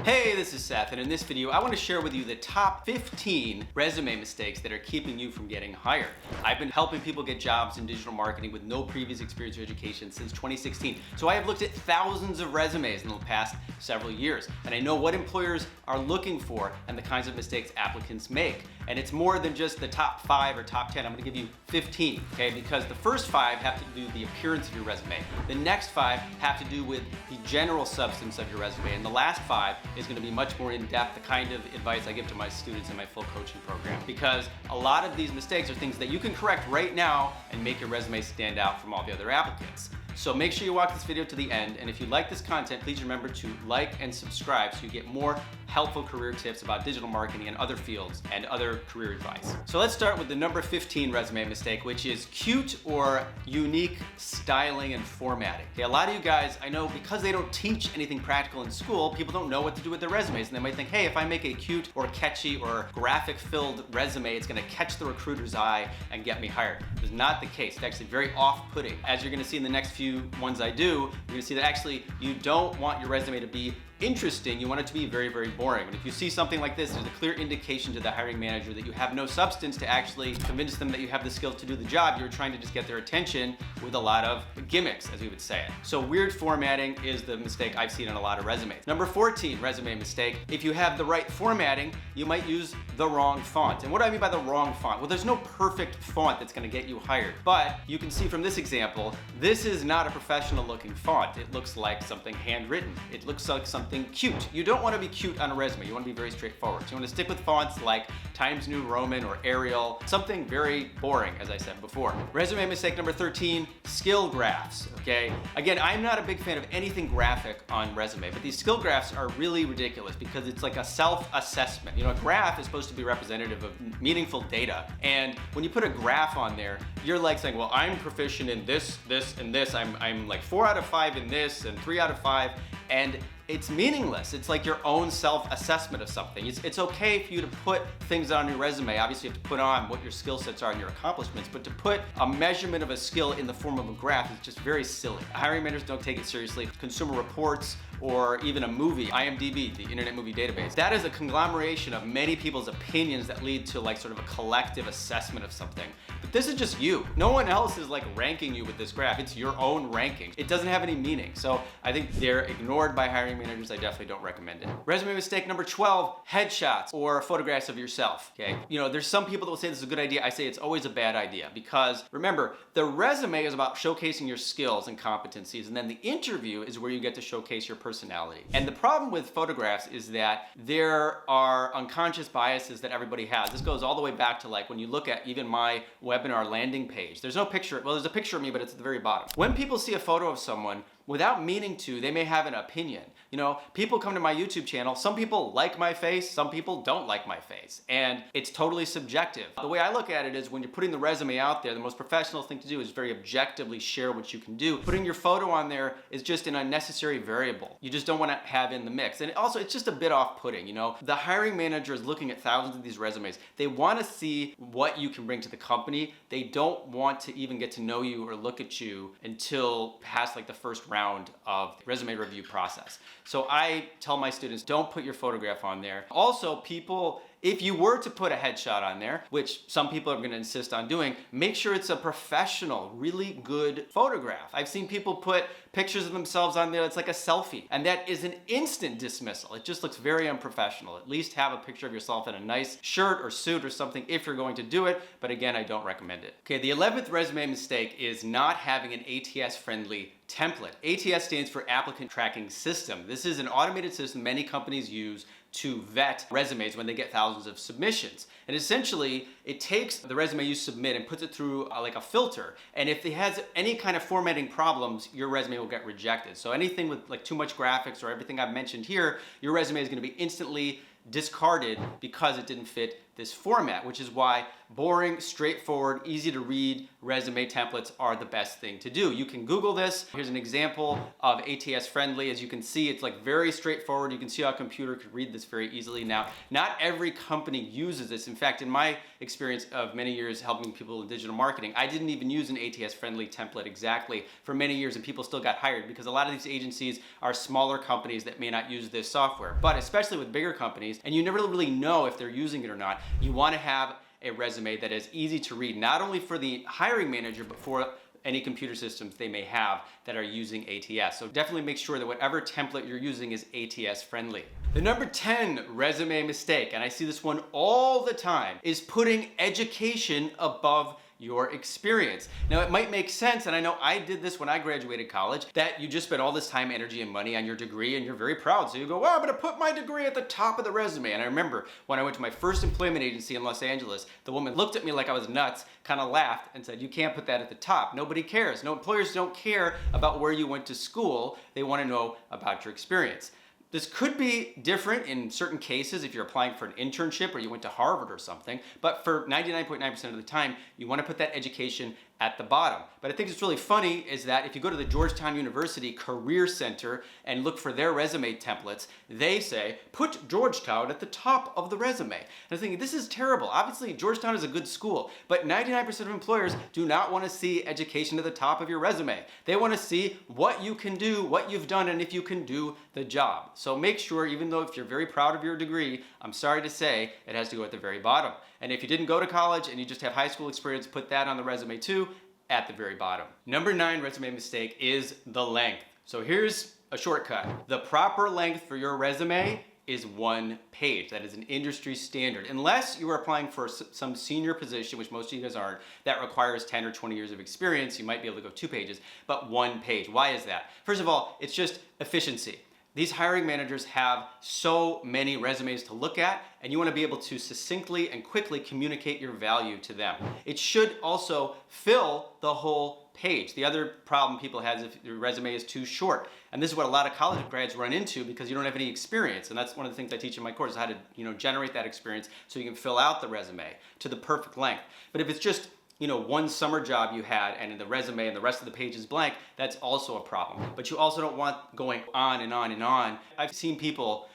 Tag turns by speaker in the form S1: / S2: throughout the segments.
S1: Hey, this is Seth, and in this video, I want to share with you the top 15 resume mistakes that are keeping you from getting hired. I've been helping people get jobs in digital marketing with no previous experience or education since 2016. So I have looked at thousands of resumes in the past several years, and I know what employers are looking for and the kinds of mistakes applicants make. And it's more than just the top 5 or top 10. I'm going to give you 15, okay? Because the first 5 have to do with the appearance of your resume. The next 5 have to do with the general substance of your resume. And the last 5 is going to be much more in-depth, the kind of advice I give to my students in my full coaching program. Because a lot of these mistakes are things that you can correct right now and make your resume stand out from all the other applicants. So make sure you watch this video to the end, and if you like this content, please remember to like and subscribe so you get more helpful career tips about digital marketing and other fields and other career advice. So let's start with the number 15 resume mistake, which is cute or unique styling and formatting. Okay, a lot of you guys, I know because they don't teach anything practical in school, people don't know what to do with their resumes, and they might think, hey, if I make a cute or catchy or graphic-filled resume, it's gonna catch the recruiter's eye and get me hired. It's not the case. It's actually very off-putting. As you're gonna see in the next few ones I do, you're gonna see that actually you don't want your resume to be interesting, you want it to be very, very boring. And if you see something like this, there's a clear indication to the hiring manager that you have no substance to actually convince them that you have the skills to do the job. You're trying to just get their attention with a lot of gimmicks, as we would say it. So weird formatting is the mistake I've seen in a lot of resumes. Number 14 resume mistake, if you have the right formatting, you might use the wrong font. And what do I mean by the wrong font? Well, there's no perfect font that's gonna get you hired. But you can see from this example, this is not a professional looking font. It looks like something handwritten. It looks like something cute. You don't want to be cute on a resume. You want to be very straightforward. So you want to stick with fonts like Times New Roman or Arial, something very boring, as I said before. Resume mistake number 13, skill graphs, okay? Again, I'm not a big fan of anything graphic on resume, but these skill graphs are really ridiculous because it's like a self-assessment. You know, a graph is supposed to be representative of meaningful data. And when you put a graph on there, you're like saying, well, I'm proficient in this, this, and this. I'm like 4 out of 5 in this and 3 out of 5. And it's meaningless. It's like your own self-assessment of something. It's okay for you to put things on your resume. Obviously, you have to put on what your skill sets are and your accomplishments, but to put a measurement of a skill in the form of a graph is just very silly. Hiring managers don't take it seriously. Consumer Reports or even a movie, IMDb, the Internet Movie Database, that is a conglomeration of many people's opinions that lead to like sort of a collective assessment of something. But this is just you. No one else is like ranking you with this graph. It's your own ranking. It doesn't have any meaning. So I think they're ignored by hiring managers. I definitely don't recommend it. Resume mistake number 12, headshots or photographs of yourself, okay? You know, there's some people that will say this is a good idea. I say it's always a bad idea because remember, the resume is about showcasing your skills and competencies, and then the interview is where you get to showcase your personality. And the problem with photographs is that there are unconscious biases that everybody has. This goes all the way back to like when you look at even my webinar landing page. There's no picture, well, there's a picture of me, but it's at the very bottom. When people see a photo of someone, without meaning to, they may have an opinion. You know, people come to my YouTube channel, some people like my face, some people don't like my face, and it's totally subjective. The way I look at it is when you're putting the resume out there, the most professional thing to do is very objectively share what you can do. Putting your photo on there is just an unnecessary variable. You just don't want to have in the mix. And also, it's just a bit off-putting, you know? The hiring manager is looking at thousands of these resumes. They want to see what you can bring to the company. They don't want to even get to know you or look at you until past like the first round of the resume review process. So I tell my students, don't put your photograph on there. Also, people, if you were to put a headshot on there, which some people are gonna insist on doing, make sure it's a professional, really good photograph. I've seen people put pictures of themselves on there that's like a selfie, and that is an instant dismissal. It just looks very unprofessional. At least have a picture of yourself in a nice shirt or suit or something if you're going to do it, but again, I don't recommend it. Okay, the 11th resume mistake is not having an ATS-friendly template. ATS stands for Applicant Tracking System. This is an automated system many companies use to vet resumes when they get thousands of submissions. And essentially, it takes the resume you submit and puts it through like a filter. And if it has any kind of formatting problems, your resume will get rejected. So anything with like too much graphics or everything I've mentioned here, your resume is gonna be instantly discarded because it didn't fit this format, which is why boring, straightforward, easy to read resume templates are the best thing to do. You can Google this. Here's an example of ATS friendly. As you can see, it's like very straightforward. You can see how a computer could read this very easily. Now, not every company uses this. In fact, in my experience of many years helping people in digital marketing, I didn't even use an ATS friendly template exactly for many years, and people still got hired because a lot of these agencies are smaller companies that may not use this software. But especially with bigger companies, and you never really know if they're using it or not, you want to have a resume that is easy to read, not only for the hiring manager, but for any computer systems they may have that are using ATS. So definitely make sure that whatever template you're using is ATS friendly. The number 10 resume mistake, and I see this one all the time, is putting education above your experience. Now, it might make sense, and I know I did this when I graduated college, that you just spent all this time, energy, and money on your degree, and you're very proud. So you go, well, I'm gonna put my degree at the top of the resume. And I remember when I went to my first employment agency in Los Angeles, the woman looked at me like I was nuts, kind of laughed, and said, you can't put that at the top. Nobody cares. No, employers don't care about where you went to school. They wanna know about your experience. This could be different in certain cases if you're applying for an internship or you went to Harvard or something, but for 99.9% of the time, you want to put that education at the bottom. But I think it's really funny is that if you go to the Georgetown University Career Center and look for their resume templates, they say, put Georgetown at the top of the resume. And I'm thinking, this is terrible. Obviously, Georgetown is a good school, but 99% of employers do not want to see education at the top of your resume. They want to see what you can do, what you've done, and if you can do the job. So make sure, even though if you're very proud of your degree, I'm sorry to say, it has to go at the very bottom. And if you didn't go to college and you just have high school experience, put that on the resume too, at the very bottom. Number 9 resume mistake is the length. So here's a shortcut. The proper length for your resume is 1 page. That is an industry standard. Unless you are applying for some senior position, which most of you guys aren't, that requires 10 or 20 years of experience, you might be able to go 2 pages, but 1 page. Why is that? First of all, it's just efficiency. These hiring managers have so many resumes to look at, and you want to be able to succinctly and quickly communicate your value to them. It should also fill the whole page. The other problem people have is if your resume is too short. And this is what a lot of college grads run into because you don't have any experience. And that's one of the things I teach in my course is how to, generate that experience so you can fill out the resume to the perfect length. But if it's just one summer job you had and in the resume and the rest of the page is blank, that's also a problem. But you also don't want going on and on and on. I've seen people,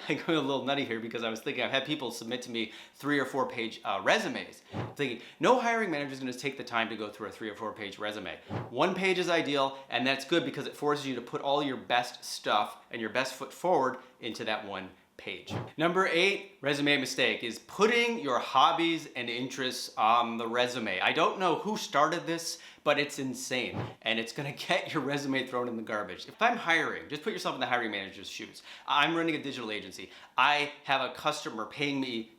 S1: I go a little nutty here because I was thinking I've had people submit to me 3 or 4 page resumes. I'm thinking, no hiring manager is going to take the time to go through a 3 or 4 page resume. 1 page is ideal, and that's good because it forces you to put all your best stuff and your best foot forward into that 1 page. Number 8 resume mistake is putting your hobbies and interests on the resume. I don't know who started this, but it's insane, and it's gonna get your resume thrown in the garbage. If I'm hiring, just put yourself in the hiring manager's shoes. I'm running a digital agency. I have a customer paying me,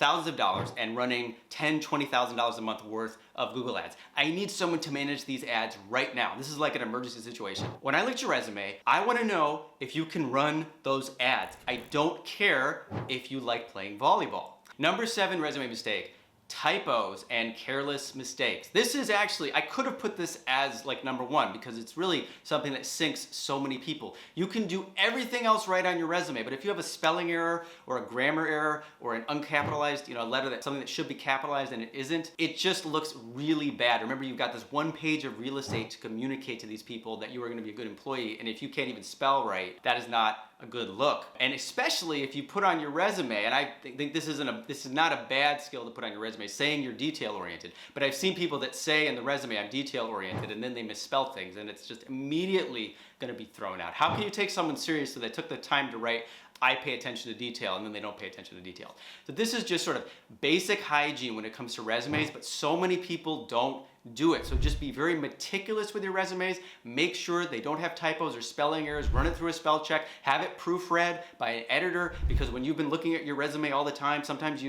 S1: thousands of dollars and running $10,000, $20,000 a month worth of Google ads. I need someone to manage these ads right now. This is like an emergency situation. When I look at your resume, I wanna know if you can run those ads. I don't care if you like playing volleyball. Number 7 resume mistake, typos and careless mistakes. This is actually, I could have put this as like number 1 because it's really something that sinks so many people. You can do everything else right on your resume, but if you have a spelling error or a grammar error or an uncapitalized, letter that something that should be capitalized and it isn't, it just looks really bad. Remember, you've got this 1 page of real estate to communicate to these people that you are going to be a good employee, and if you can't even spell right, that is not a good look. And especially if you put on your resume, and I think this is not a bad skill to put on your resume, saying you're detail oriented, but I've seen people that say in the resume I'm detail oriented and then they misspell things and it's just immediately going to be thrown out. How can you take someone seriously that took the time to write I pay attention to detail and then they don't pay attention to detail? So this is just sort of basic hygiene when it comes to resumes, but so many people don't do it. So just be very meticulous with your resumes. Make sure they don't have typos or spelling errors. Run it through a spell check. Have it proofread by an editor, because when you've been looking at your resume all the time, sometimes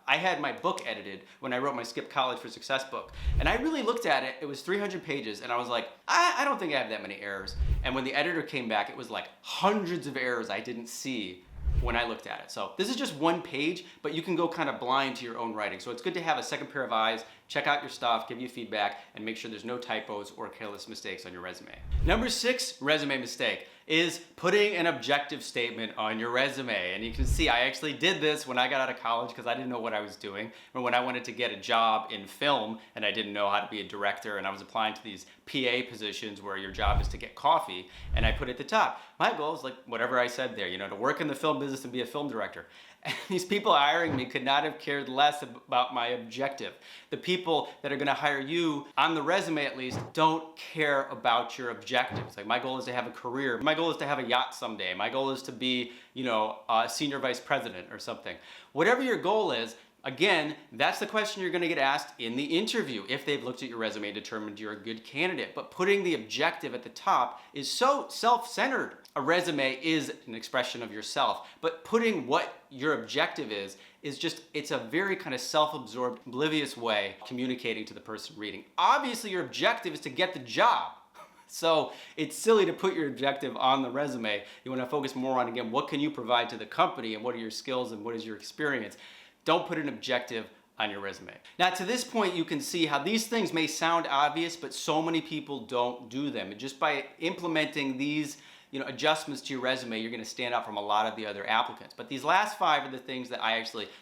S1: I had my book edited when I wrote my Skip College for Success book. And I really looked at it. It was 300 pages and I was like, I don't think I have that many errors. And when the editor came back, it was like hundreds of errors I didn't see when I looked at it. So this is just 1 page, but you can go kind of blind to your own writing. So it's good to have a second pair of eyes, check out your stuff, give you feedback, and make sure there's no typos or careless mistakes on your resume. Number 6 resume mistake, is putting an objective statement on your resume. And you can see I actually did this when I got out of college because I didn't know what I was doing. Or when I wanted to get a job in film and I didn't know how to be a director, and I was applying to these PA positions where your job is to get coffee, and I put at the top, my goal is like whatever I said there, to work in the film business and be a film director. And these people hiring me could not have cared less about my objective. The people that are gonna hire you, on the resume at least, don't care about your objectives. Like, my goal is to have a career. My goal is to have a yacht someday. My goal is to be, a senior vice president or something. Whatever your goal is, again, that's the question you're gonna get asked in the interview if they've looked at your resume and determined you're a good candidate. But putting the objective at the top is so self-centered. A resume is an expression of yourself, but putting what your objective is just, it's a very kind of self-absorbed, oblivious way of communicating to the person reading. Obviously, your objective is to get the job. So it's silly to put your objective on the resume. You wanna focus more on, again, what can you provide to the company and what are your skills and what is your experience. Don't put an objective on your resume. Now, to this point, you can see how these things may sound obvious, but so many people don't do them. And just by implementing these adjustments to your resume, you're gonna stand out from a lot of the other applicants. But these last 5 are the things that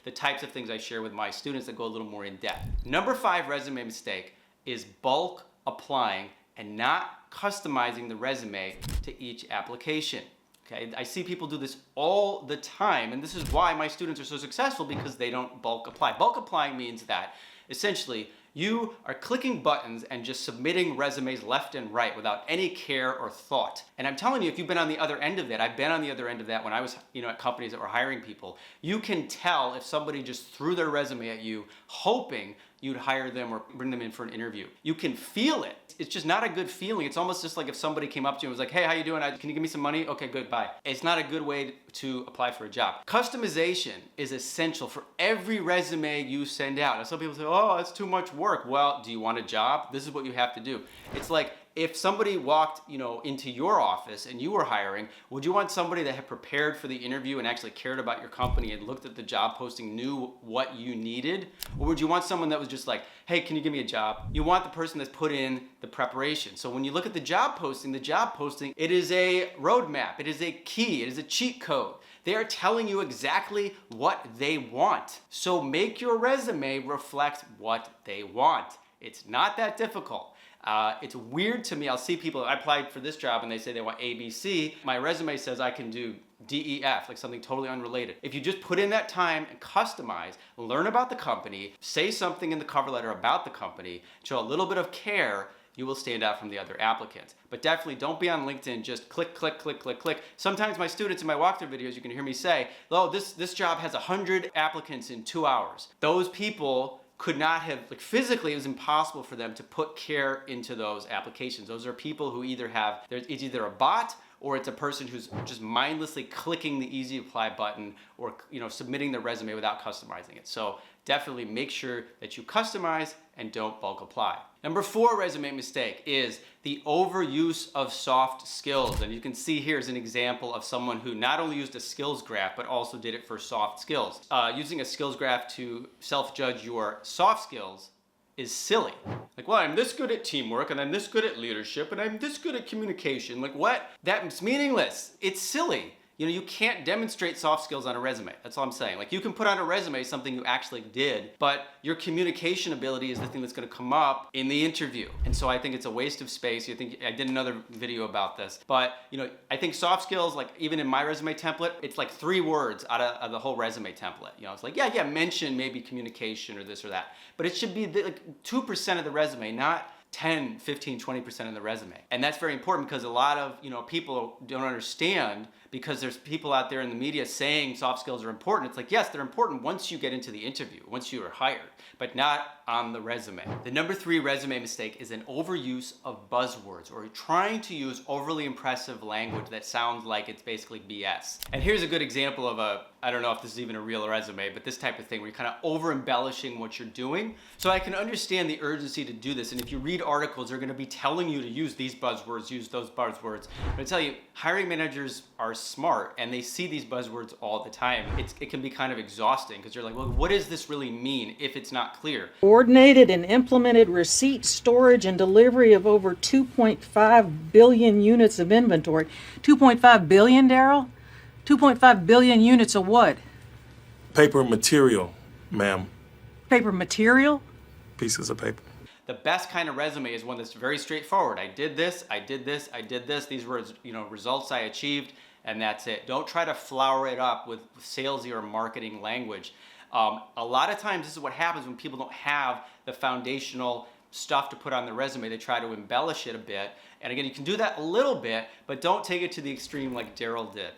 S1: the types of things I share with my students that go a little more in depth. Number 5 resume mistake is bulk applying and not customizing the resume to each application. Okay, I see people do this all the time, and this is why my students are so successful, because they don't bulk apply. Bulk applying means that essentially you are clicking buttons and just submitting resumes left and right without any care or thought. And I'm telling you, if you've been on the other end of that, I've been on the other end of that when I was at companies that were hiring people, you can tell if somebody just threw their resume at you hoping you'd hire them or bring them in for an interview. You can feel it. It's just not a good feeling. It's almost just like if somebody came up to you and was like, hey, how you doing? Can you give me some money? Okay, good, bye. It's not a good way to apply for a job. Customization is essential for every resume you send out. And some people say, oh, that's too much work. Well, do you want a job? This is what you have to do. It's like, if somebody walked, into your office and you were hiring, would you want somebody that had prepared for the interview and actually cared about your company and looked at the job posting, knew what you needed? Or would you want someone that was just like, hey, can you give me a job? You want the person that's put in the preparation. So when you look at the job posting, it is a roadmap, it is a key, it is a cheat code. They are telling you exactly what they want. So make your resume reflect what they want. It's not that difficult. It's weird to me. I'll see people, I applied for this job and they say they want ABC. My resume says I can do DEF, like something totally unrelated. If you just put in that time and customize, learn about the company, say something in the cover letter about the company, show a little bit of care, you will stand out from the other applicants. But definitely don't be on LinkedIn, just click, click, click, click, click. Sometimes my students in my walkthrough videos, you can hear me say, oh, this job has 100 applicants in 2 hours. Those people could not have, physically it was impossible for them to put care into those applications. Those are people who it's either a bot or it's a person who's just mindlessly clicking the easy apply button or submitting their resume without customizing it. So definitely make sure that you customize and don't bulk apply. Number 4 resume mistake is the overuse of soft skills. And you can see here is an example of someone who not only used a skills graph, but also did it for soft skills. Using a skills graph to self-judge your soft skills is silly. Like, well, I'm this good at teamwork, and I'm this good at leadership, and I'm this good at communication. Like, what? That's meaningless. It's silly. You can't demonstrate soft skills on a resume. That's all I'm saying. Like, you can put on a resume something you actually did, but your communication ability is the thing that's gonna come up in the interview. And so I think it's a waste of space. I did another video about this, but I think soft skills, like even in my resume template, it's like 3 words out of the whole resume template. It's like, yeah, mention maybe communication or this or that, but it should be like 2% of the resume, not 10, 15, 20% of the resume. And that's very important because a lot of people don't understand, because there's people out there in the media saying soft skills are important. It's like, yes, they're important once you get into the interview, once you are hired, but not on the resume. The number 3 resume mistake is an overuse of buzzwords, or trying to use overly impressive language that sounds like it's basically BS. And here's a good example of I don't know if this is even a real resume, but this type of thing where you're kind of over embellishing what you're doing. So I can understand the urgency to do this. And if you read articles, they're going to be telling you to use these buzzwords, use those buzzwords. But I tell you, hiring managers are smart and they see these buzzwords all the time, it can be kind of exhausting because you're like, well, what does this really mean if it's not clear?
S2: Coordinated and implemented receipt, storage, and delivery of over 2.5 billion units of inventory. 2.5 billion, Daryl? 2.5 billion units of what?
S3: Paper material, ma'am.
S2: Paper material?
S3: Pieces of paper.
S1: The best kind of resume is one that's very straightforward. I did this, I did this, I did this. These were, results I achieved, and that's it. Don't try to flower it up with salesy or marketing language. A lot of times this is what happens when people don't have the foundational stuff to put on their resume. They try to embellish it a bit. And again, you can do that a little bit, but don't take it to the extreme like Daryl did.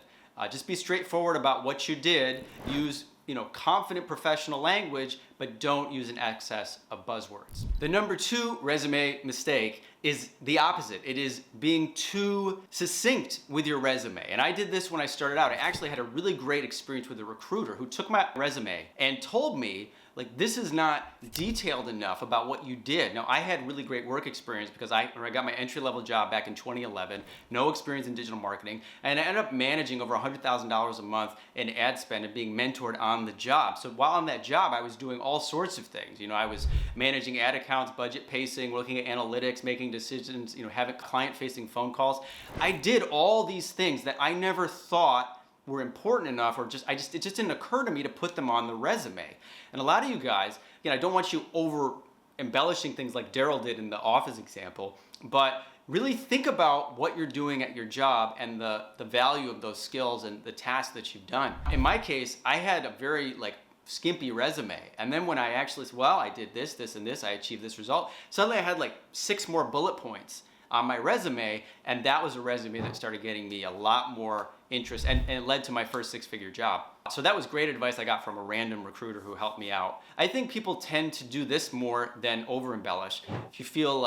S1: Just be straightforward about what you did. Use confident professional language, but don't use an excess of buzzwords. The number 2 resume mistake is the opposite. It is being too succinct with your resume. And I did this when I started out. I actually had a really great experience with a recruiter who took my resume and told me, like, this is not detailed enough about what you did. Now, I had really great work experience because I got my entry-level job back in 2011, no experience in digital marketing, and I ended up managing over $100,000 a month in ad spend and being mentored on the job. So while on that job, I was doing all sorts of things. I was managing ad accounts, budget pacing, looking at analytics, making decisions, having client-facing phone calls. I did all these things that I never thought were important enough, or it just didn't occur to me to put them on the resume. And a lot of you guys, I don't want you over embellishing things like Daryl did in the office example, but really think about what you're doing at your job and the value of those skills and the tasks that you've done. In my case, I had a very skimpy resume. And then when I actually said, well, I did this, this, and this, I achieved this result, suddenly I had 6 more bullet points on my resume, and that was a resume that started getting me a lot more interest, and it led to my first 6-figure job. So that was great advice I got from a random recruiter who helped me out. I think people tend to do this more than over embellish. If you feel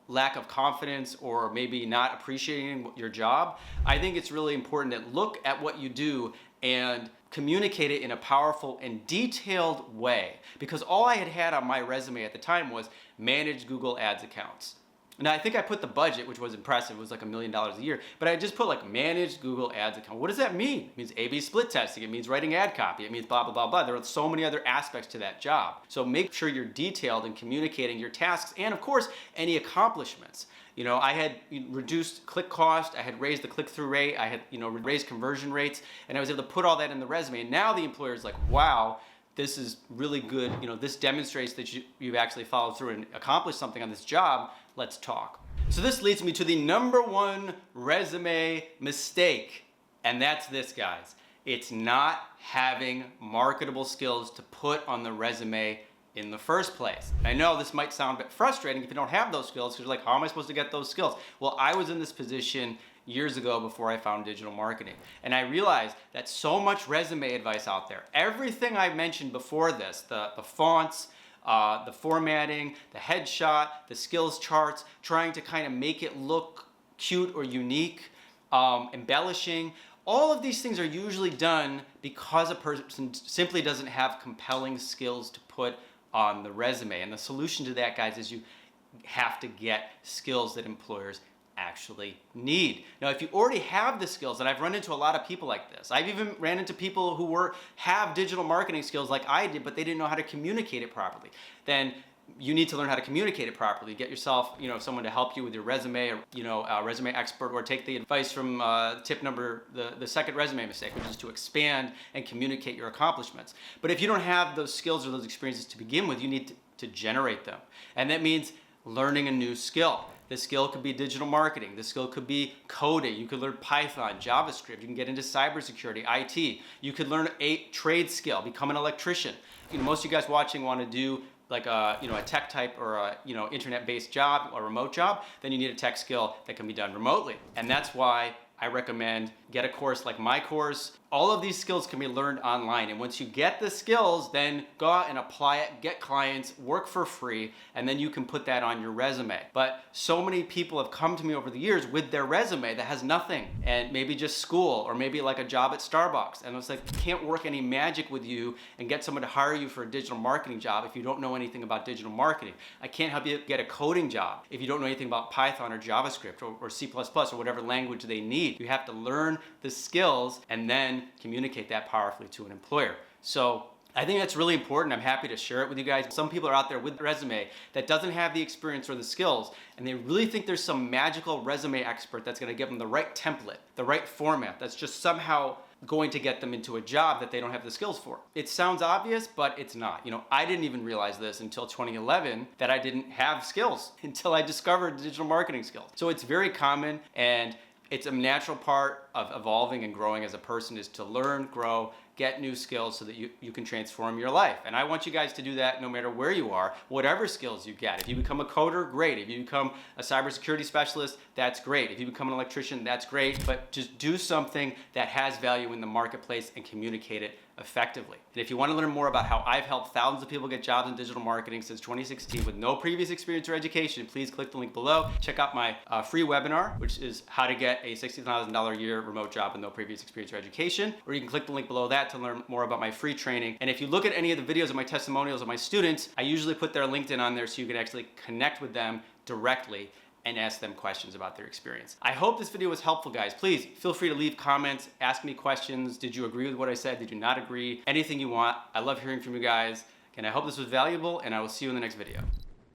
S1: lack of confidence or maybe not appreciating your job, I think it's really important to look at what you do and communicate it in a powerful and detailed way. Because all I had on my resume at the time was manage Google Ads accounts. Now, I think I put the budget, which was impressive, it was $1 million a year, but I just put managed Google Ads account. What does that mean? It means A/B split testing, it means writing ad copy, it means blah, blah, blah, blah. There are so many other aspects to that job. So make sure you're detailed in communicating your tasks and, of course, any accomplishments. I had reduced click cost, I had raised the click-through rate, I had raised conversion rates, and I was able to put all that in the resume. And now the employer's like, wow, this is really good. This demonstrates that you've actually followed through and accomplished something on this job. Let's talk. So this leads me to the number 1 resume mistake, and that's this, guys. It's not having marketable skills to put on the resume in the first place. And I know this might sound a bit frustrating if you don't have those skills, because you're like, how am I supposed to get those skills? Well, I was in this position years ago before I found digital marketing. And I realized that so much resume advice out there. Everything I mentioned before this, the fonts, the formatting, the headshot, the skills charts, trying to kind of make it look cute or unique, embellishing, all of these things are usually done because a person simply doesn't have compelling skills to put on the resume. And the solution to that, guys, is you have to get skills that employers actually need. Now, if you already have the skills, and I've run into a lot of people like this. I've even ran into people who have digital marketing skills like I did, but they didn't know how to communicate it properly. Then you need to learn how to communicate it properly. Get yourself, someone to help you with your resume, or a resume expert, or take the advice from tip number, the second resume mistake, which is to expand and communicate your accomplishments. But if you don't have those skills or those experiences to begin with, you need to generate them. And that means learning a new skill. The skill could be digital marketing. The skill could be coding. You could learn Python, JavaScript. You can get into cybersecurity, IT. You could learn a trade skill, become an electrician. Most of you guys watching want to do a tech type or a internet-based job or remote job. Then you need a tech skill that can be done remotely. And that's why I recommend get a course like my course. All of these skills can be learned online. And once you get the skills, then go out and apply it, get clients, work for free, and then you can put that on your resume. But so many people have come to me over the years with their resume that has nothing, and maybe just school, or maybe like a job at Starbucks. And it's like, can't work any magic with you and get someone to hire you for a digital marketing job if you don't know anything about digital marketing. I can't help you get a coding job if you don't know anything about Python or JavaScript or C++ or whatever language they need. You have to learn the skills and then communicate that powerfully to an employer. So I think that's really important. I'm happy to share it with you guys. Some people are out there with a resume that doesn't have the experience or the skills, and they really think there's some magical resume expert that's gonna give them the right template, the right format, that's just somehow going to get them into a job that they don't have the skills for. It sounds obvious, but it's not. You know, I didn't even realize this until 2011 that I didn't have skills until I discovered digital marketing skills. So it's very common, and it's a natural part of evolving and growing as a person is to learn, grow, get new skills so that you can transform your life. And I want you guys to do that no matter where you are, whatever skills you get. If you become a coder, great. If you become a cybersecurity specialist, that's great. If you become an electrician, that's great. But just do something that has value in the marketplace and communicate it effectively. And if you want to learn more about how I've helped thousands of people get jobs in digital marketing since 2016 with no previous experience or education, please click the link below. Check out my free webinar, which is how to get a $60,000 a year remote job with no previous experience or education. Or you can click the link below that to learn more about my free training. And if you look at any of the videos of my testimonials of my students, I usually put their LinkedIn on there so you can actually connect with them directly and ask them questions about their experience. I hope this video was helpful, guys. Please feel free to leave comments, ask me questions. Did you agree with what I said? Did you not agree? Anything you want. I love hearing from you guys. And I hope this was valuable, and I will see you in the next video.